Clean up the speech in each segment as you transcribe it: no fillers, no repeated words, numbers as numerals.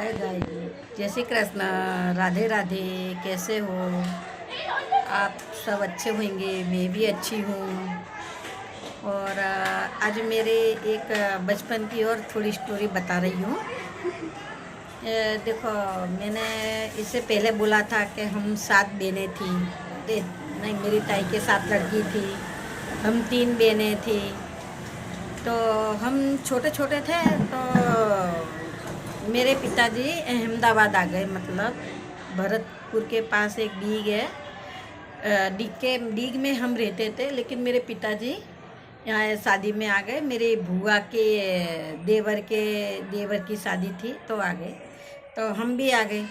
Hi guys, जय श्री कृष्ण। राधे राधे। कैसे हो आप? सब अच्छे होंगे, मैं भी अच्छी हूँ। और आज मेरे एक बचपन की और थोड़ी स्टोरी बता रही हूँ। देखो, मैंने इससे पहले बोला था कि हम 7 बहनें थी। नहीं, मेरी ताई के 7 लड़की थी, हम 3 बहनें थी। तो हम छोटे छोटे थे तो मेरे पिताजी अहमदाबाद आ गए। मतलब भरतपुर के पास एक डीग है, डीग में हम रहते थे, लेकिन मेरे पिताजी यहाँ शादी में आ गए। मेरे बुआ के देवर की शादी थी तो आ गए, तो हम भी आ गए।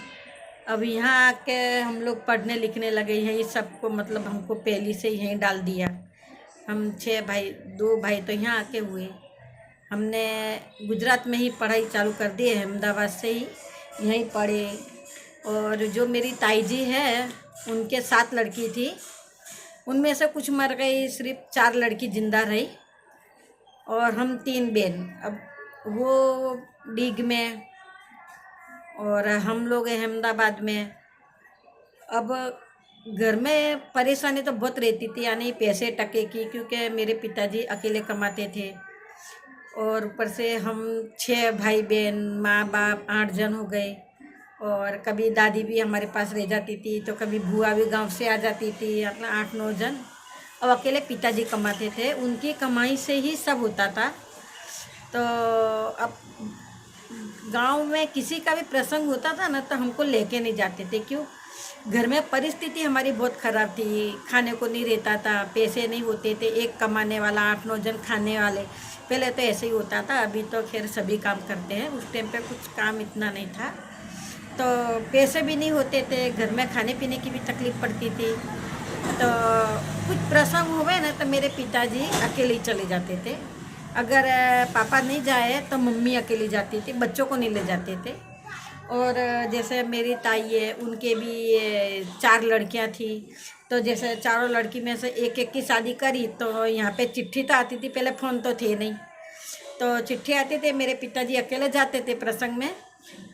अब यहाँ आके हम लोग पढ़ने लिखने लगे। यहीं सबको, मतलब हमको पहली से यहीं डाल दिया। हम 6 भाई, 2 भाई तो यहाँ आके हुए। हमने गुजरात में ही पढ़ाई चालू कर दी, अहमदाबाद से ही यहीं पढ़े। और जो मेरी ताई जी है, उनके 7 लड़की थी, उनमें से कुछ मर गई, सिर्फ 4 लड़की जिंदा रही और हम 3 बहन। अब वो डीग में और हम लोग अहमदाबाद में। अब घर में परेशानी तो बहुत रहती थी, यानी पैसे टके की, क्योंकि मेरे पिताजी अकेले कमाते थे। और ऊपर से हम 6 भाई बहन, माँ बाप 8 जन हो गए। और कभी दादी भी हमारे पास रह जाती थी, तो कभी बुआ भी गांव से आ जाती थी, अपना 8-9 जन। अब अकेले पिताजी कमाते थे, उनकी कमाई से ही सब होता था। तो अब गांव में किसी का भी प्रसंग होता था ना, तो हमको लेके नहीं जाते थे। क्यों? घर में परिस्थिति हमारी बहुत ख़राब थी, खाने को नहीं रहता था, पैसे नहीं होते थे। एक कमाने वाला, 8-9 जन खाने वाले। पहले तो ऐसे ही होता था, अभी तो खैर सभी काम करते हैं। उस टाइम पे कुछ काम इतना नहीं था, तो पैसे भी नहीं होते थे, घर में खाने पीने की भी तकलीफ़ पड़ती थी। तो कुछ प्रसंग हुए ना, तो मेरे पिताजी अकेले ही चले जाते थे। अगर पापा नहीं जाए तो मम्मी अकेली जाती थी, बच्चों को नहीं ले जाते थे। और जैसे मेरी ताई है, उनके भी 4 लड़कियां थी। तो जैसे चारों लड़की में से एक एक की शादी करी, तो यहाँ पे चिट्ठी तो आती थी, पहले फ़ोन तो थे नहीं, तो चिट्ठी आती थी। मेरे पिताजी अकेले जाते थे प्रसंग में,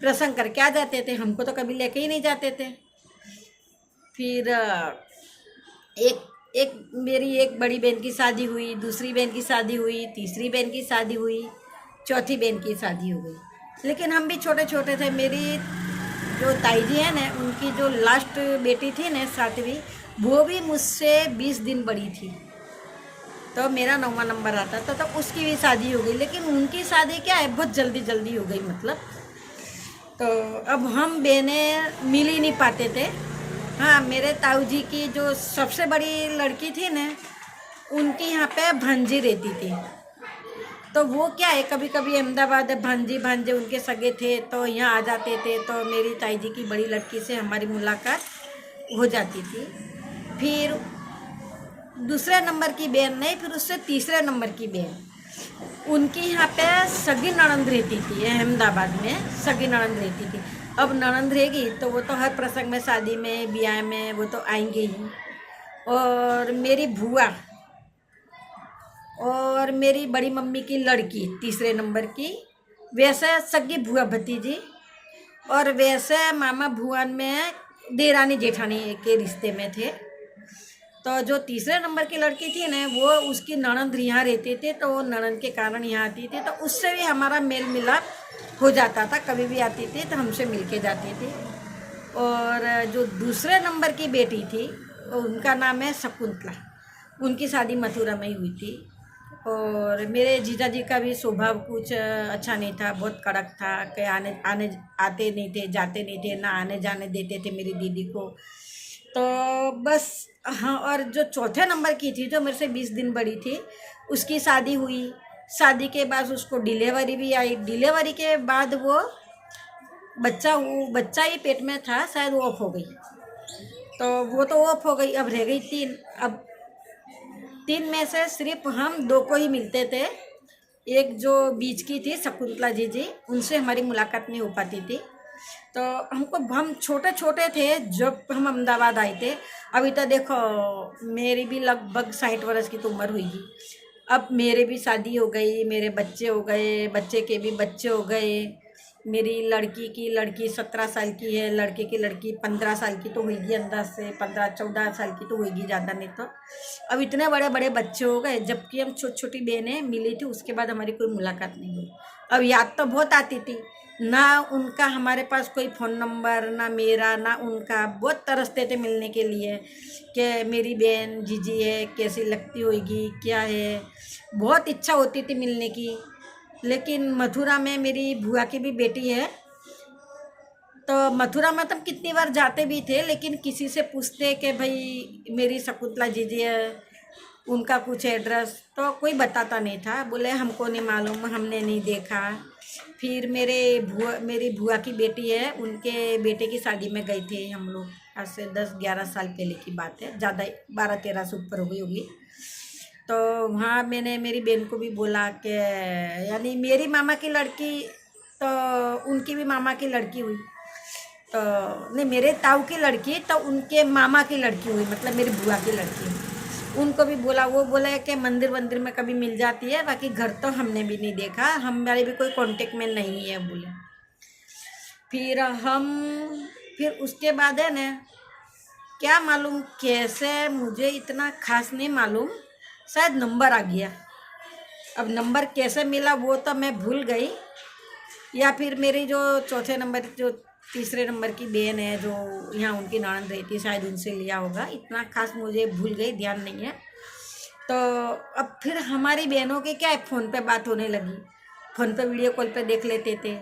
प्रसंग करके आ जाते थे, हमको तो कभी लेके ही नहीं जाते थे। फिर एक एक मेरी एक बड़ी बहन की शादी हुई, दूसरी बहन की शादी हुई, तीसरी बहन की शादी हुई, चौथी बहन की शादी हो गई। लेकिन हम भी छोटे छोटे थे। मेरी जो ताई जी है ना, उनकी जो लास्ट बेटी थी ना, 7वीं, वो भी मुझसे 20 दिन बड़ी थी, तो मेरा 9वां नंबर आता था, तो उसकी भी शादी हो गई। लेकिन उनकी शादी क्या है, बहुत जल्दी जल्दी हो गई। मतलब तो अब हम बहनें मिल ही नहीं पाते थे। हाँ, मेरे ताऊ जी की जो सबसे बड़ी लड़की थी ना, उनकी यहाँ पे भांजी रहती थी। तो वो क्या है, कभी कभी अहमदाबाद भांजे उनके सगे थे, तो यहाँ आ जाते थे। तो मेरी ताई जी की बड़ी लड़की से हमारी मुलाकात हो जाती थी। फिर दूसरे नंबर की बहन नहीं, फिर उससे तीसरे नंबर की बहन, उनकी यहाँ पे सगी ननंद रहती थी। अहमदाबाद में सगी ननंद रहती थी। अब ननंद रहेगी तो वो तो हर प्रसंग में, शादी में, ब्याह में वो तो आएंगे ही। और मेरी बुआ और मेरी बड़ी मम्मी की लड़की, तीसरे नंबर की, वैसे सगी बुआ भतीजी। और वैसे मामा भुवन में देरानी जेठानी के रिश्ते में थे। तो जो तीसरे नंबर की लड़की थी ना, वो उसकी ननंद यहाँ रहते थे, तो वो ननंद के कारण यहाँ आती थी, तो उससे भी हमारा मेल मिलाप हो जाता था। कभी भी आती थी तो हमसे मिल के जाती थी। और जो दूसरे नंबर की बेटी थी, उनका नाम है शकुंतला। उनकी शादी मथुरा में ही हुई थी। और मेरे जीजा जी का भी स्वभाव कुछ अच्छा नहीं था, बहुत कड़क था कि आते नहीं थे, जाते नहीं थे, ना आने जाने देते थे मेरी दीदी को। तो बस। हाँ, और जो चौथे नंबर की थी, जो मेरे से 20 दिन बड़ी थी, उसकी शादी हुई। शादी के बाद उसको डिलीवरी भी आई। डिलीवरी के बाद वो बच्चा ही पेट में था, शायद वो ऑफ हो गई। तो वो तो ऑफ हो गई, अब रह गई 3। अब 3 में से सिर्फ हम 2 को ही मिलते थे। एक जो बीच की थी शकुंतला जी, उनसे हमारी मुलाकात नहीं हो पाती थी। तो हम छोटे छोटे थे जब हम अहमदाबाद आए थे। अभी तो देखो, मेरी भी लगभग 60 वर्ष की तो उम्र हुई। अब मेरे भी शादी हो गई, मेरे बच्चे हो गए, बच्चे के भी बच्चे हो गए। मेरी लड़की 17 साल की है, लड़के की लड़की 15 साल की तो होगी, अंदाज से 15-14 साल की तो होगी, ज़्यादा नहीं तो। अब इतने बड़े बड़े बच्चे हो गए, जबकि हम छोटी छोटी बहनें मिली थी, उसके बाद हमारी कोई मुलाकात नहीं हुई। अब याद तो बहुत आती थी, ना उनका हमारे पास कोई फ़ोन नंबर, ना मेरा ना उनका। बहुत तरसते थे मिलने के लिए कि मेरी बहन जीजी है, कैसी लगती होगी, क्या है। बहुत इच्छा होती थी मिलने की। लेकिन मथुरा में मेरी बुआ की भी बेटी है, तो मथुरा में तो हम कितनी बार जाते भी थे, लेकिन किसी से पूछते कि भाई मेरी शकुंतला जीजी है, उनका कुछ एड्रेस, तो कोई बताता नहीं था। बोले हमको नहीं मालूम, हमने नहीं देखा। फिर मेरी बुआ की बेटी है, उनके बेटे की शादी में गए थे हम लोग, आज से 10-11 साल पहले की बात है, ज़्यादा 12-13 से ऊपर हो गई होगी। तो वहाँ मैंने मेरी बहन को भी बोला कि यानी मेरी मामा की लड़की तो उनकी भी मामा की लड़की हुई, तो नहीं मेरे ताऊ की लड़की तो उनके मामा की लड़की हुई, मतलब मेरी बुआ की लड़की। उनको भी बोला, वो बोले कि मंदिर वंदिर में कभी मिल जाती है, बाकी घर तो हमने भी नहीं देखा, हमारे भी कोई कांटेक्ट में नहीं है बोले। फिर उसके बाद है ना, क्या मालूम कैसे, मुझे इतना खास नहीं मालूम, शायद नंबर आ गया। अब नंबर कैसे मिला वो तो मैं भूल गई, या फिर मेरी जो तीसरे नंबर की बहन है जो यहाँ उनकी ननद रहती है, शायद उनसे लिया होगा, इतना खास मुझे भूल गई, ध्यान नहीं है। तो अब फिर हमारी बहनों के क्या है, फ़ोन पे बात होने लगी, फ़ोन पे वीडियो कॉल पे देख लेते थे।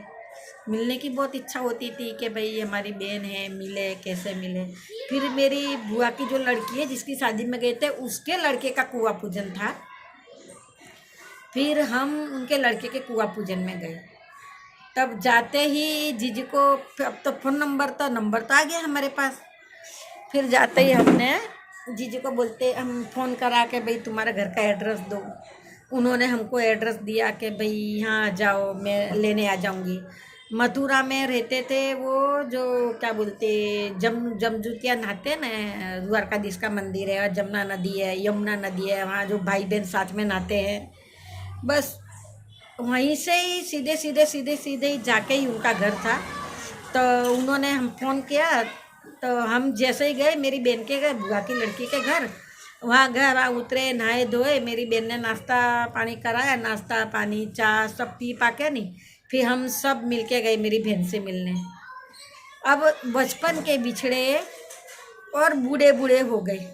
मिलने की बहुत इच्छा होती थी कि भाई हमारी बहन है, मिले, कैसे मिले। फिर मेरी बुआ की जो लड़की है जिसकी शादी में गए थे, उसके लड़के का कुआं पूजन था, फिर हम उनके लड़के के कुआं पूजन में गए। तब जाते ही जीजी को, अब तो फ़ोन नंबर तो आ गया हमारे पास। फिर जाते ही हमने जीजी को बोलते, हम फ़ोन करा के भाई तुम्हारे घर का एड्रेस दो। उन्होंने हमको एड्रेस दिया कि भाई यहाँ जाओ, मैं लेने आ जाऊँगी। मथुरा में रहते थे वो, जो क्या बोलते, जमजुतिया नहाते ना, द्वारकाधीश का मंदिर है, जमुना नदी है, यमुना नदी है, वहाँ जो भाई बहन साथ में नहाते हैं, बस वहीं से ही सीधे ही जाके ही उनका घर था। तो उन्होंने हम फ़ोन किया, तो हम जैसे ही गए मेरी बहन के घर, बुआ की लड़की के घर, वहाँ गए, वहाँ उतरे, नहाए धोए, मेरी बहन ने नाश्ता पानी कराया, नाश्ता पानी चाय सब पी पा के नहीं, फिर हम सब मिल के गए मेरी बहन से मिलने। अब बचपन के बिछड़े और बूढ़े बूढ़े हो गए,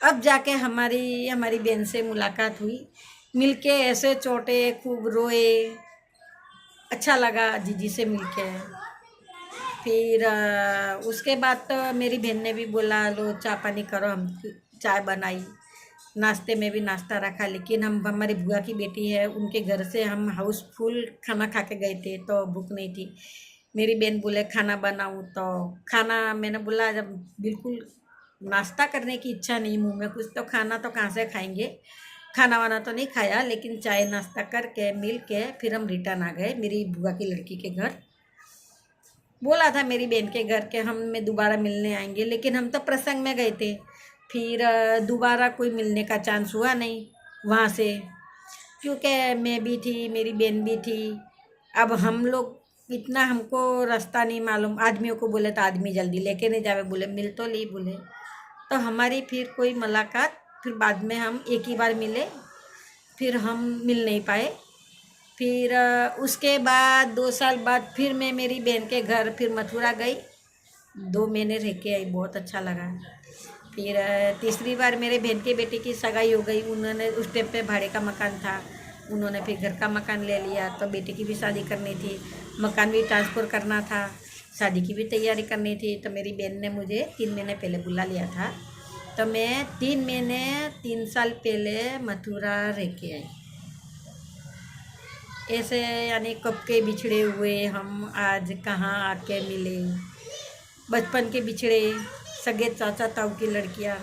अब जाके हमारी बहन से मुलाकात हुई, मिलके ऐसे चोटे, खूब रोए, अच्छा लगा जीजी से मिलके। फिर उसके बाद तो मेरी बहन ने भी बोला लो चाय पानी करो, हम चाय बनाई, नाश्ते में भी नाश्ता रखा। लेकिन हम हमारी बुआ की बेटी है, उनके घर से हम हाउसफुल खाना खा के गए थे, तो भूख नहीं थी। मेरी बहन बोले खाना बनाऊँ, तो खाना मैंने बोला जब बिल्कुल नाश्ता करने की इच्छा नहीं, मुंह में कुछ तो खाना तो कहाँ से खाएंगे, खाना वाना तो नहीं खाया, लेकिन चाय नाश्ता करके मिल के फिर हम रिटर्न आ गए मेरी बुआ की लड़की के घर। बोला था मेरी बहन के घर के हम में दोबारा मिलने आएंगे, लेकिन हम तो प्रसंग में गए थे, फिर दोबारा कोई मिलने का चांस हुआ नहीं वहाँ से, क्योंकि मैं भी थी, मेरी बहन भी थी। अब हम लोग इतना, हमको रास्ता नहीं मालूम, आदमियों को बोले तो आदमी जल्दी लेके नहीं जावे, बोले मिल तो ली बोले, तो हमारी फिर कोई मुलाकात, फिर बाद में हम एक ही बार मिले, फिर हम मिल नहीं पाए। फिर उसके बाद 2 साल बाद फिर मैं मेरी बहन के घर फिर मथुरा गई, 2 महीने रह के आई, बहुत अच्छा लगा। फिर तीसरी बार मेरे बहन के बेटे की सगाई हो गई, उन्होंने उस टाइम पे भाड़े का मकान था, उन्होंने फिर घर का मकान ले लिया, तो बेटे की भी शादी करनी थी, मकान भी ट्रांसफ़र करना था, शादी की भी तैयारी करनी थी। तो मेरी बहन ने मुझे 3 महीने पहले बुला लिया था, तो मैं 3 साल पहले मथुरा रह के आई। ऐसे यानी कब के बिछड़े हुए हम आज कहाँ आके मिले, बचपन के बिछड़े सगे चाचा ताऊ की लड़कियाँ,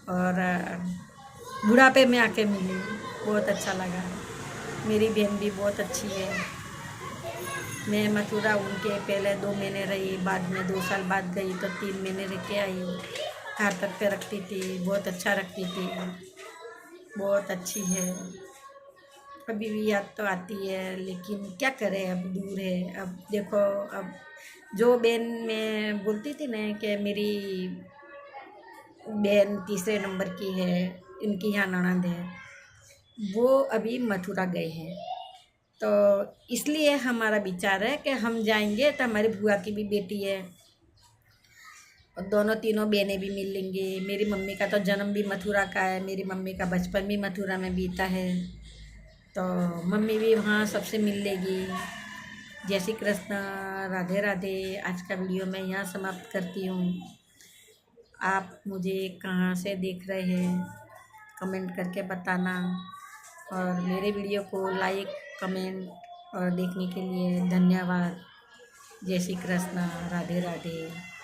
और बुढ़ापे में आके मिली, बहुत अच्छा लगा। मेरी बहन भी बहुत अच्छी है। मैं मथुरा उनके पहले 2 महीने रही, बाद में 2 साल बाद गई तो 3 महीने रह के आई। घर तक पे रखती थी, बहुत अच्छा रखती थी, बहुत अच्छी है। अभी भी याद तो आती है, लेकिन क्या करें, अब दूर है। अब देखो, अब जो बहन मैं बोलती थी ना कि मेरी बहन तीसरे नंबर की है, इनकी यहाँ ननद है, वो अभी मथुरा गए हैं। तो इसलिए हमारा विचार है कि हम जाएंगे तो हमारी बुआ की भी बेटी है और दोनों तीनों बहनें भी मिल लेंगे। मेरी मम्मी का तो जन्म भी मथुरा का है, मेरी मम्मी का बचपन भी मथुरा में बीता है, तो मम्मी भी वहाँ सबसे मिल लेगी। जय श्री कृष्ण, राधे राधे। आज का वीडियो मैं यहाँ समाप्त करती हूँ। आप मुझे कहाँ से देख रहे हैं कमेंट करके बताना, और मेरे वीडियो को लाइक कमेंट और देखने के लिए धन्यवाद। जय श्री कृष्ण, राधे राधे।